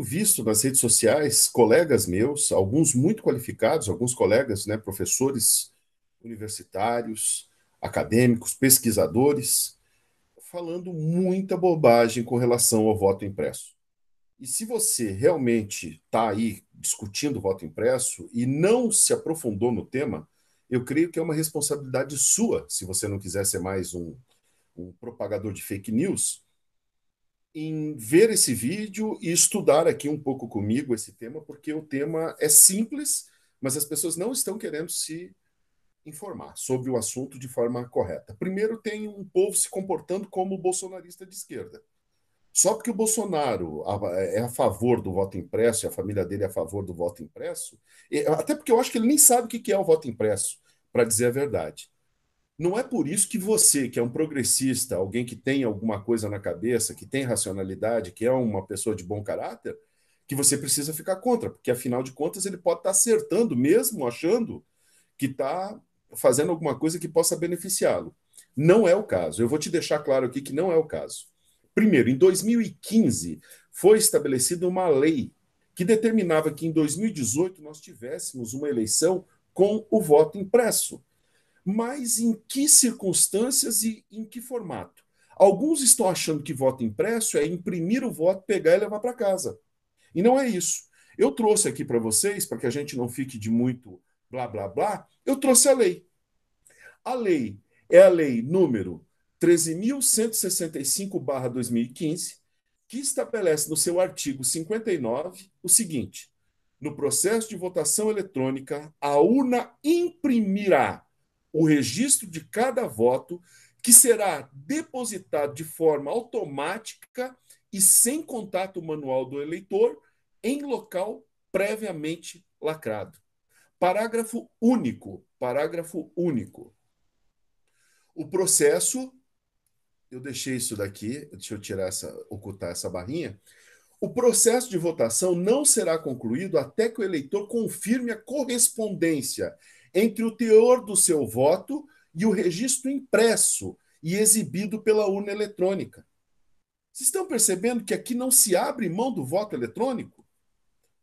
tenho visto nas redes sociais colegas meus, alguns muito qualificados, alguns colegas, né, professores universitários, acadêmicos, pesquisadores, falando muita bobagem com relação ao voto impresso. E se você realmente está aí discutindo o voto impresso e não se aprofundou no tema, eu creio que é uma responsabilidade sua, se você não quiser ser mais um propagador de fake news, em ver esse vídeo e estudar aqui um pouco comigo esse tema, porque o tema é simples, mas as pessoas não estão querendo se informar sobre o assunto de forma correta. Primeiro, tem um povo se comportando como bolsonarista de esquerda. Só porque o Bolsonaro é a favor do voto impresso e a família dele é a favor do voto impresso, até porque eu acho que ele nem sabe o que é o voto impresso, para dizer a verdade. Não é por isso que você, que é um progressista, alguém que tem alguma coisa na cabeça, que tem racionalidade, que é uma pessoa de bom caráter, que você precisa ficar contra, porque afinal de contas ele pode estar acertando mesmo, achando que está fazendo alguma coisa que possa beneficiá-lo. Não é o caso. Eu vou te deixar claro aqui que não é o caso. Primeiro, em 2015, foi estabelecida uma lei que determinava que em 2018 nós tivéssemos uma eleição com o voto impresso. Mas em que circunstâncias e em que formato? Alguns estão achando que voto impresso é imprimir o voto, pegar e levar para casa. E não é isso. Eu trouxe aqui para vocês, para que a gente não fique de muito blá blá blá, eu trouxe a lei. A lei é a lei número 13.165/2015, que estabelece no seu artigo 59 o seguinte: no processo de votação eletrônica, a urna imprimirá o registro de cada voto, que será depositado de forma automática e sem contato manual do eleitor em local previamente lacrado. Parágrafo único. Parágrafo único. O processo, eu deixei isso daqui, deixa eu tirar ocultar essa barrinha. O processo de votação não será concluído até que o eleitor confirme a correspondência entre o teor do seu voto e o registro impresso e exibido pela urna eletrônica. Vocês estão percebendo que aqui não se abre mão do voto eletrônico?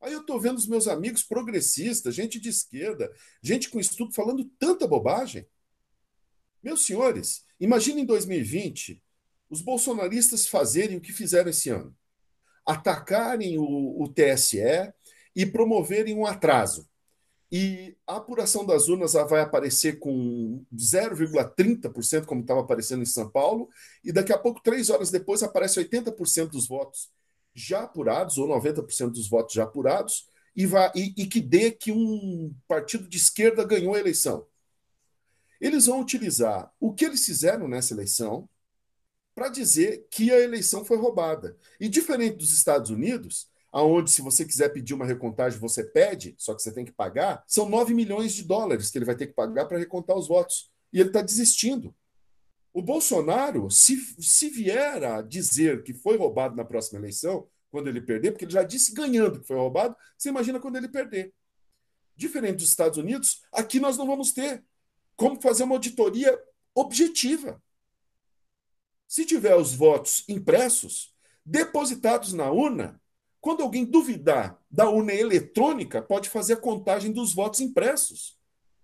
Aí eu estou vendo os meus amigos progressistas, gente de esquerda, gente com estudo falando tanta bobagem. Meus senhores, imagine em 2020 os bolsonaristas fazerem o que fizeram esse ano: atacarem o TSE e promoverem um atraso. E a apuração das urnas vai aparecer com 0,30%, como estava aparecendo em São Paulo, e daqui a pouco, 3 horas depois, aparece 80% dos votos já apurados, ou 90% dos votos já apurados, e que dê que um partido de esquerda ganhou a eleição. Eles vão utilizar o que eles fizeram nessa eleição para dizer que a eleição foi roubada. E diferente dos Estados Unidos, aonde se você quiser pedir uma recontagem, você pede, só que você tem que pagar, são 9 milhões de dólares que ele vai ter que pagar para recontar os votos. E ele está desistindo. O Bolsonaro, se vier a dizer que foi roubado na próxima eleição, quando ele perder, porque ele já disse ganhando que foi roubado, você imagina quando ele perder. Diferente dos Estados Unidos, aqui nós não vamos ter como fazer uma auditoria objetiva. Se tiver os votos impressos, depositados na urna, quando alguém duvidar da urna eletrônica, pode fazer a contagem dos votos impressos.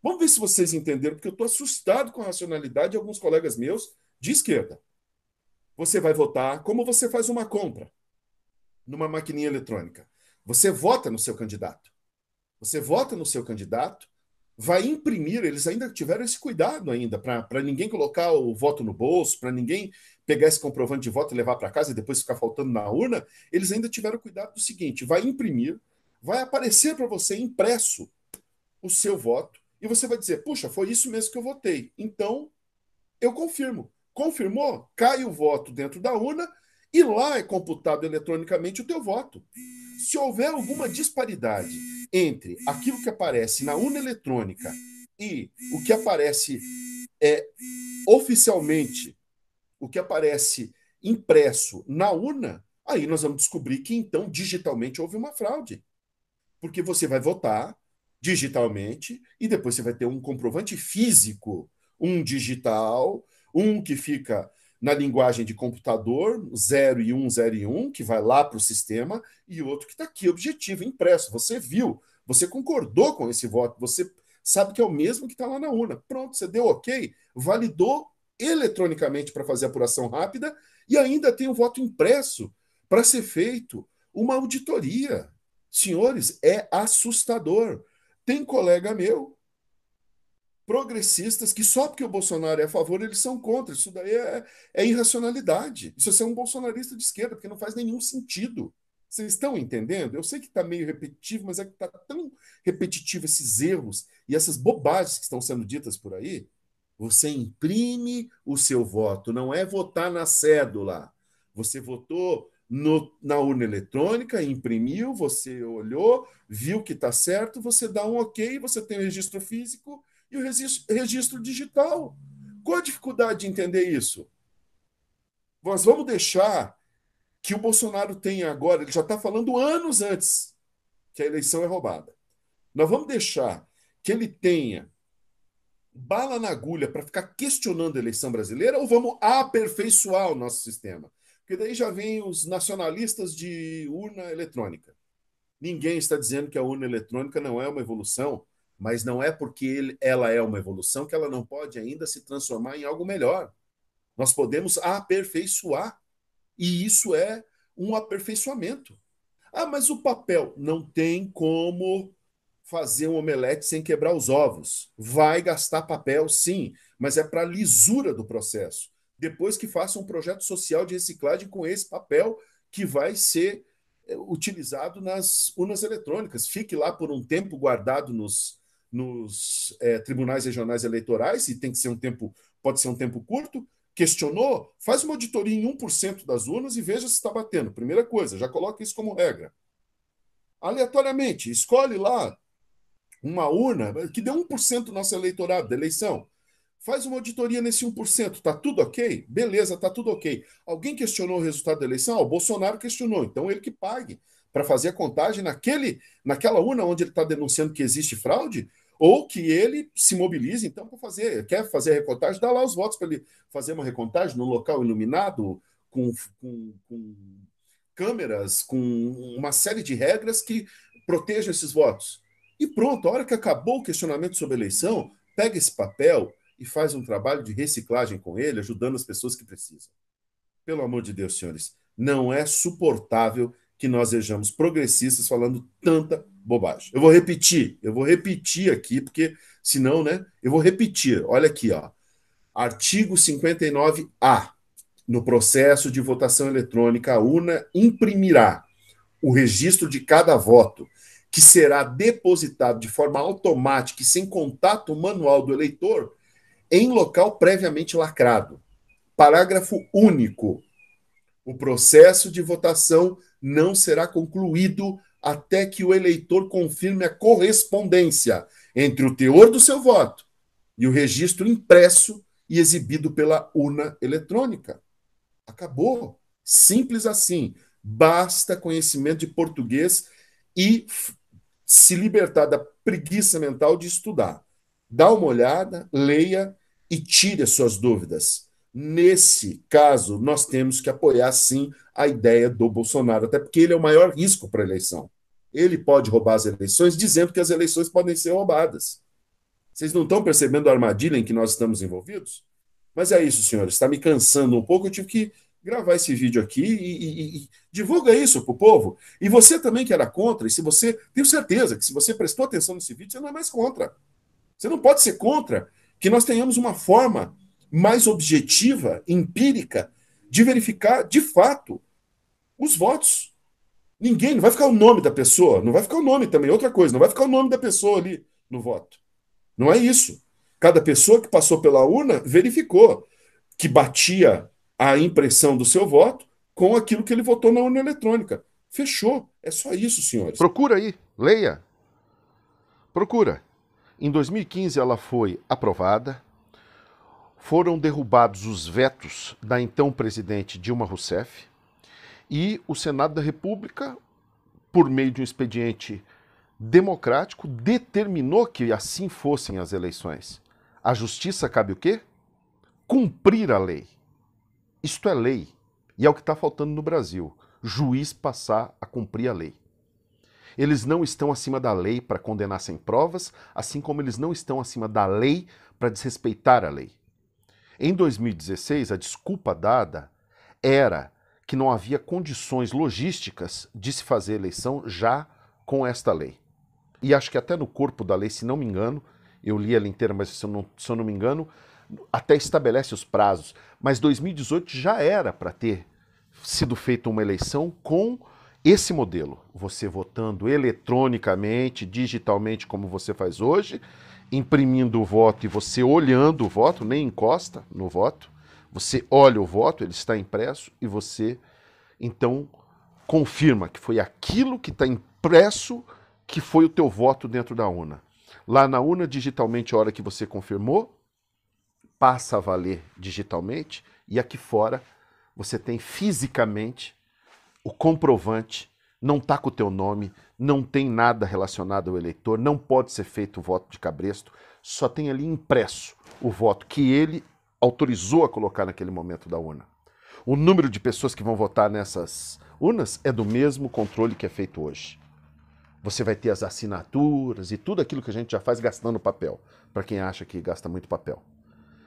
Vamos ver se vocês entenderam, porque eu estou assustado com a racionalidade de alguns colegas meus de esquerda. Você vai votar como você faz uma compra numa maquininha eletrônica. Você vota no seu candidato. Você vota no seu candidato, vai imprimir, eles ainda tiveram esse cuidado ainda, para ninguém colocar o voto no bolso, para ninguém pegar esse comprovante de voto e levar para casa e depois ficar faltando na urna, eles ainda tiveram cuidado do seguinte: vai imprimir, vai aparecer para você impresso o seu voto, e você vai dizer, puxa, foi isso mesmo que eu votei. Então, eu confirmo. Confirmou? Cai o voto dentro da urna e lá é computado eletronicamente o teu voto. Se houver alguma disparidade entre aquilo que aparece na urna eletrônica e o que aparece oficialmente, o que aparece impresso na urna, aí nós vamos descobrir que então digitalmente houve uma fraude. Porque você vai votar digitalmente e depois você vai ter um comprovante físico, um digital, um que fica na linguagem de computador, 0 e 1, 0 e 1, que vai lá para o sistema, e outro que está aqui, objetivo, impresso. Você viu, você concordou com esse voto, você sabe que é o mesmo que está lá na urna. Pronto, você deu ok, validou eletronicamente para fazer apuração rápida e ainda tem o voto impresso para ser feito uma auditoria. Senhores, é assustador. Tem colega meu, progressistas, que só porque o Bolsonaro é a favor, eles são contra. Isso daí é irracionalidade. Isso é ser um bolsonarista de esquerda, porque não faz nenhum sentido. Vocês estão entendendo? Eu sei que está meio repetitivo, mas é que está tão repetitivo esses erros e essas bobagens que estão sendo ditas por aí. Você imprime o seu voto, não é votar na cédula. Você votou na urna eletrônica, imprimiu, você olhou, viu que está certo, você dá um ok, você tem o registro físico e o registro digital. Qual a dificuldade de entender isso? Nós vamos deixar que o Bolsonaro tenha agora, ele já está falando anos antes que a eleição é roubada. Nós vamos deixar que ele tenha bala na agulha para ficar questionando a eleição brasileira ou vamos aperfeiçoar o nosso sistema? Porque daí já vem os nacionalistas de urna eletrônica. Ninguém está dizendo que a urna eletrônica não é uma evolução, mas não é porque ela é uma evolução que ela não pode ainda se transformar em algo melhor. Nós podemos aperfeiçoar, e isso é um aperfeiçoamento. Ah, mas o papel não tem como fazer um omelete sem quebrar os ovos. Vai gastar papel, sim, mas é para a lisura do processo. Depois que faça um projeto social de reciclagem com esse papel que vai ser utilizado nas urnas eletrônicas. Fique lá por um tempo guardado nos tribunais regionais eleitorais, e tem que ser um tempo, pode ser um tempo curto. Questionou? Faz uma auditoria em 1% das urnas e veja se está batendo. Primeira coisa, já coloca isso como regra. Aleatoriamente, escolhe lá uma urna que dê 1% do nosso eleitorado da eleição. Faz uma auditoria nesse 1%. Tá tudo ok? Beleza, tá tudo ok. Alguém questionou o resultado da eleição? O Bolsonaro questionou, então ele que pague para fazer a contagem naquela urna onde ele está denunciando que existe fraude, ou que ele se mobilize, então, para fazer. Quer fazer a recontagem? Dá lá os votos para ele fazer uma recontagem num local iluminado, com câmeras, com uma série de regras que protejam esses votos. E pronto, a hora que acabou o questionamento sobre a eleição, pega esse papel e faz um trabalho de reciclagem com ele, ajudando as pessoas que precisam. Pelo amor de Deus, senhores, não é suportável que nós sejamos progressistas falando tanta bobagem. Eu vou repetir aqui, porque senão, né? Eu vou repetir. Olha aqui, ó. Artigo 59A. No processo de votação eletrônica, a urna imprimirá o registro de cada voto, que será depositado de forma automática e sem contato manual do eleitor em local previamente lacrado. Parágrafo único. O processo de votação não será concluído até que o eleitor confirme a correspondência entre o teor do seu voto e o registro impresso e exibido pela urna eletrônica. Acabou. Simples assim. Basta conhecimento de português e se libertar da preguiça mental de estudar. Dá uma olhada, leia e tire as suas dúvidas. Nesse caso, nós temos que apoiar, sim, a ideia do Bolsonaro, até porque ele é o maior risco para a eleição. Ele pode roubar as eleições, dizendo que as eleições podem ser roubadas. Vocês não estão percebendo a armadilha em que nós estamos envolvidos? Mas é isso, senhores. Está me cansando um pouco. Eu tive que gravar esse vídeo aqui e divulga isso para o povo. E você também que era contra, e se você, tenho certeza que se você prestou atenção nesse vídeo, você não é mais contra. Você não pode ser contra que nós tenhamos uma forma mais objetiva, empírica, de verificar de fato os votos. Ninguém, não vai ficar o nome da pessoa, não vai ficar o nome também, outra coisa, não vai ficar o nome da pessoa ali no voto. Não é isso. Cada pessoa que passou pela urna verificou que batia a impressão do seu voto com aquilo que ele votou na urna eletrônica. Fechou. É só isso, senhores. Procura aí, leia. Procura. Em 2015 ela foi aprovada, foram derrubados os vetos da então presidente Dilma Rousseff e o Senado da República, por meio de um expediente democrático, determinou que assim fossem as eleições. A justiça cabe o quê? Cumprir a lei. Isto é lei. E é o que está faltando no Brasil. Juiz passar a cumprir a lei. Eles não estão acima da lei para condenar sem provas, assim como eles não estão acima da lei para desrespeitar a lei. Em 2016, a desculpa dada era que não havia condições logísticas de se fazer eleição já com esta lei. E acho que até no corpo da lei, se não me engano, eu li ela inteira, mas se eu não me engano, até estabelece os prazos. Mas 2018 já era para ter sido feita uma eleição com esse modelo. Você votando eletronicamente, digitalmente, como você faz hoje, imprimindo o voto e você olhando o voto, nem encosta no voto, você olha o voto, ele está impresso e você, então, confirma que foi aquilo que está impresso que foi o teu voto dentro da urna. Lá na urna, digitalmente, a hora que você confirmou, passa a valer digitalmente, e aqui fora você tem fisicamente o comprovante, não está com o teu nome, não tem nada relacionado ao eleitor, não pode ser feito o voto de cabresto, só tem ali impresso o voto que ele autorizou a colocar naquele momento da urna. O número de pessoas que vão votar nessas urnas é do mesmo controle que é feito hoje. Você vai ter as assinaturas e tudo aquilo que a gente já faz gastando papel, para quem acha que gasta muito papel.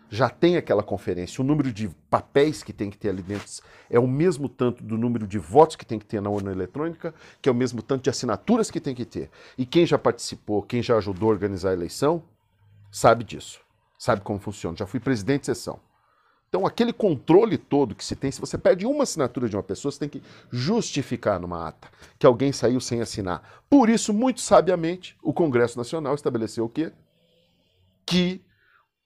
Já tem aquela conferência, o número de papéis que tem que ter ali dentro é o mesmo tanto do número de votos que tem que ter na urna eletrônica, que é o mesmo tanto de assinaturas que tem que ter. E quem já participou, quem já ajudou a organizar a eleição, sabe disso, sabe como funciona. Já fui presidente de sessão. Então, aquele controle todo que se tem, se você pede uma assinatura de uma pessoa, você tem que justificar numa ata que alguém saiu sem assinar. Por isso, muito sabiamente, o Congresso Nacional estabeleceu o quê? Que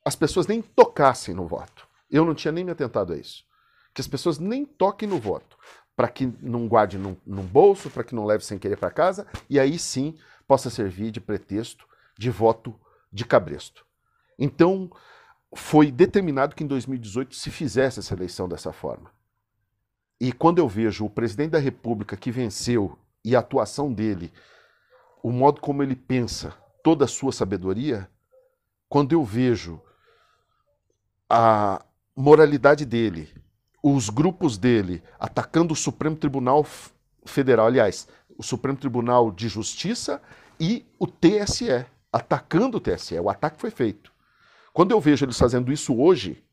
as pessoas nem tocassem no voto. Eu não tinha nem me atentado a isso. Que as pessoas nem toquem no voto, para que não guarde num bolso, para que não leve sem querer para casa, e aí sim possa servir de pretexto de voto de cabresto. Então, foi determinado que em 2018 se fizesse essa eleição dessa forma. E quando eu vejo o presidente da República que venceu e a atuação dele, o modo como ele pensa, toda a sua sabedoria, quando eu vejo a moralidade dele, os grupos dele atacando o Supremo Tribunal Federal, aliás, o Supremo Tribunal de Justiça e o TSE, atacando o TSE, o ataque foi feito. Quando eu vejo eles fazendo isso hoje,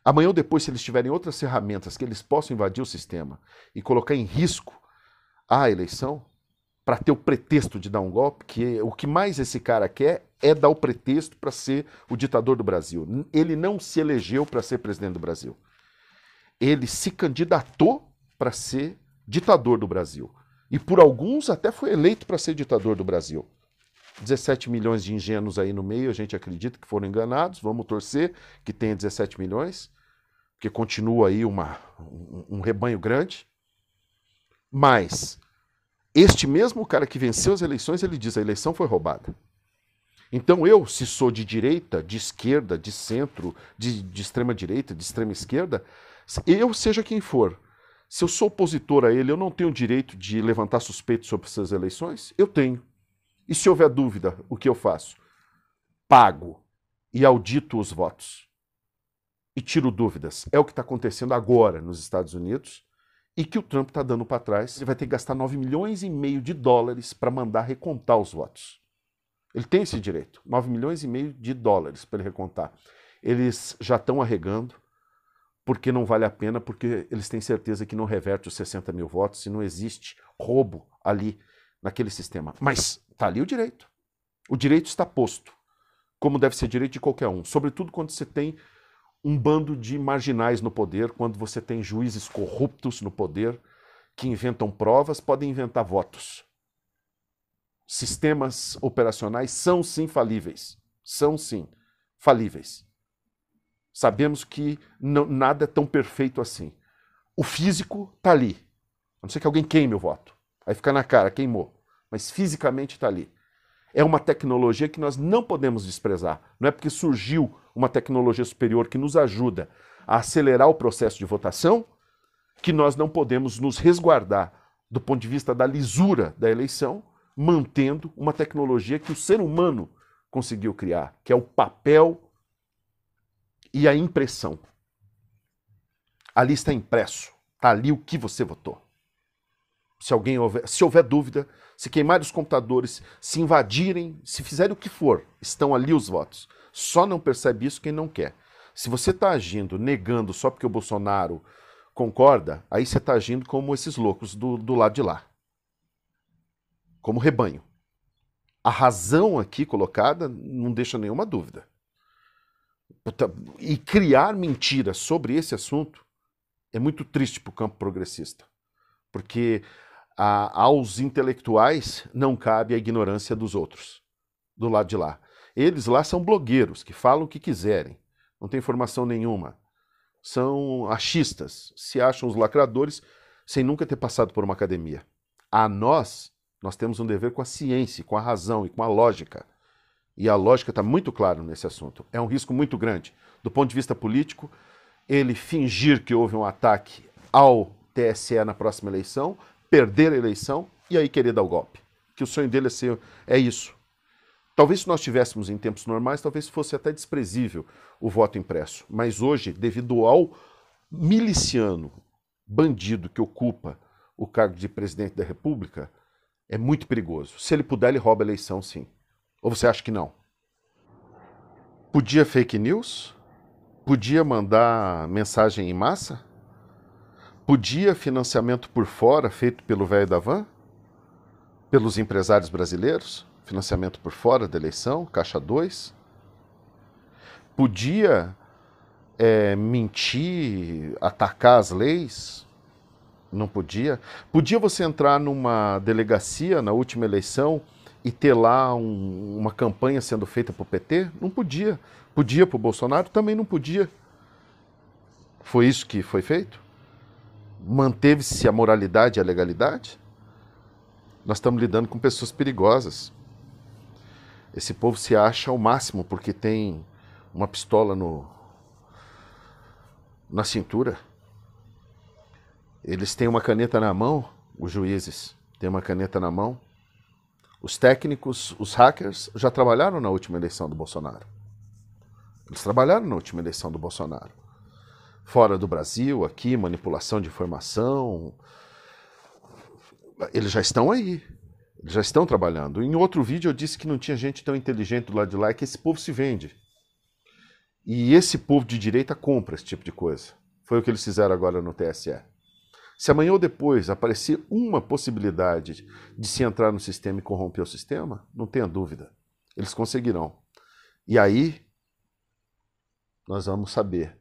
amanhã ou depois, se eles tiverem outras ferramentas que eles possam invadir o sistema e colocar em risco a eleição, para ter o pretexto de dar um golpe, que o que mais esse cara quer é dar o pretexto para ser o ditador do Brasil. Ele não se elegeu para ser presidente do Brasil. Ele se candidatou para ser ditador do Brasil. E por alguns até foi eleito para ser ditador do Brasil. 17 milhões de ingênuos aí no meio, a gente acredita que foram enganados, vamos torcer que tenha 17 milhões, porque continua aí um rebanho grande. Mas este mesmo cara que venceu as eleições, ele diz: a eleição foi roubada. Então eu, se sou de direita, de esquerda, de centro, de extrema direita, de extrema esquerda, eu, seja quem for, se eu sou opositor a ele, eu não tenho o direito de levantar suspeitos sobre essas eleições? Eu tenho. E se houver dúvida, o que eu faço? Pago e audito os votos. E tiro dúvidas. É o que está acontecendo agora nos Estados Unidos e que o Trump está dando para trás. Ele vai ter que gastar 9 milhões e meio de dólares para mandar recontar os votos. Ele tem esse direito. 9 milhões e meio de dólares para ele recontar. Eles já estão arregando porque não vale a pena, porque eles têm certeza que não reverte os 60 mil votos e não existe roubo ali naquele sistema. Mas está ali o direito. O direito está posto, como deve ser direito de qualquer um. Sobretudo quando você tem um bando de marginais no poder, quando você tem juízes corruptos no poder, que inventam provas, podem inventar votos. Sistemas operacionais são sim falíveis. São sim falíveis. Sabemos que nada é tão perfeito assim. O físico está ali. A não ser que alguém queime o voto. Aí fica na cara, queimou. Mas fisicamente está ali. É uma tecnologia que nós não podemos desprezar. Não é porque surgiu uma tecnologia superior que nos ajuda a acelerar o processo de votação que nós não podemos nos resguardar do ponto de vista da lisura da eleição, mantendo uma tecnologia que o ser humano conseguiu criar, que é o papel e a impressão. Ali está impresso. Está ali o que você votou. Se houver dúvida, se queimarem os computadores, se invadirem, se fizerem o que for, estão ali os votos. Só não percebe isso quem não quer. Se você está agindo negando só porque o Bolsonaro concorda, aí você está agindo como esses loucos do lado de lá. Como rebanho. A razão aqui colocada não deixa nenhuma dúvida. E criar mentiras sobre esse assunto é muito triste para o campo progressista. Porque aos intelectuais não cabe a ignorância dos outros, do lado de lá. Eles lá são blogueiros, que falam o que quiserem, não tem formação nenhuma. São achistas, se acham os lacradores sem nunca ter passado por uma academia. Nós temos um dever com a ciência, com a razão e com a lógica. E a lógica está muito clara nesse assunto. É um risco muito grande. Do ponto de vista político, ele fingir que houve um ataque ao TSE na próxima eleição, perder a eleição e aí querer dar o golpe. Que o sonho dele é isso. Talvez se nós estivéssemos em tempos normais, talvez fosse até desprezível o voto impresso. Mas hoje, devido ao miliciano, bandido que ocupa o cargo de presidente da República, é muito perigoso. Se ele puder, ele rouba a eleição, sim. Ou você acha que não? Podia fake news? Podia mandar mensagem em massa? Podia financiamento por fora feito pelo velho da van? Pelos empresários brasileiros? Financiamento por fora da eleição? Caixa 2? Podia mentir, atacar as leis? Não podia. Podia você entrar numa delegacia na última eleição e ter lá uma campanha sendo feita para o PT? Não podia. Podia para o Bolsonaro? Também não podia. Foi isso que foi feito? Manteve-se a moralidade e a legalidade? Nós estamos lidando com pessoas perigosas. Esse povo se acha ao máximo porque tem uma pistola na cintura. Eles têm uma caneta na mão, os juízes têm uma caneta na mão. Os técnicos, os hackers, já trabalharam na última eleição do Bolsonaro. Eles trabalharam na última eleição do Bolsonaro. Fora do Brasil, aqui, manipulação de informação. Eles já estão aí. Eles já estão trabalhando. Em outro vídeo eu disse que não tinha gente tão inteligente do lado de lá, que esse povo se vende. E esse povo de direita compra esse tipo de coisa. Foi o que eles fizeram agora no TSE. Se amanhã ou depois aparecer uma possibilidade de se entrar no sistema e corromper o sistema, não tenha dúvida, eles conseguirão. E aí, nós vamos saber.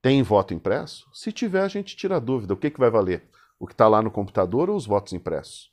Tem voto impresso? Se tiver, a gente tira a dúvida. O que vai valer? O que está lá no computador ou os votos impressos?